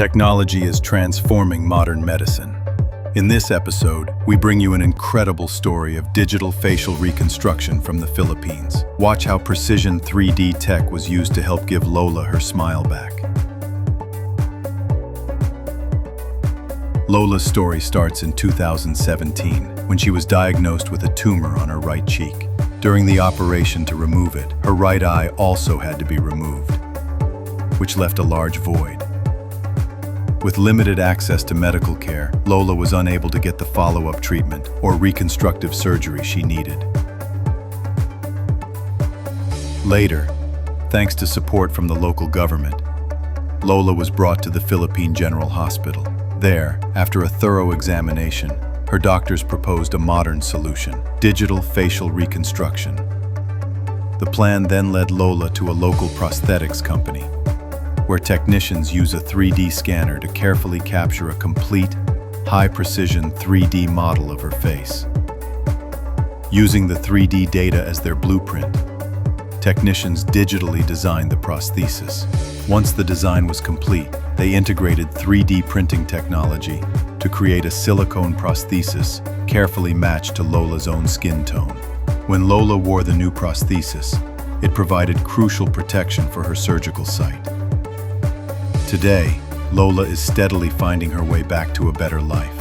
Technology is transforming modern medicine. In this episode, we bring you an incredible story of digital facial reconstruction from the Philippines. Watch how precision 3D tech was used to help give Lola her smile back. Lola's story starts in 2017, when she was diagnosed with a tumor on her right cheek. During the operation to remove it, her right eye also had to be removed, which left a large void. With limited access to medical care, Lola was unable to get the follow-up treatment or reconstructive surgery she needed. Later, thanks to support from the local government, Lola was brought to the Philippine General Hospital. There, after a thorough examination, her doctors proposed a modern solution: digital facial reconstruction. The plan then led Lola to a local prosthetics company, where technicians use a 3D scanner to carefully capture a complete, high-precision 3D model of her face. Using the 3D data as their blueprint, technicians digitally designed the prosthesis. Once the design was complete, they integrated 3D printing technology to create a silicone prosthesis carefully matched to Lola's own skin tone. When Lola wore the new prosthesis, it provided crucial protection for her surgical site. Today, Lola is steadily finding her way back to a better life.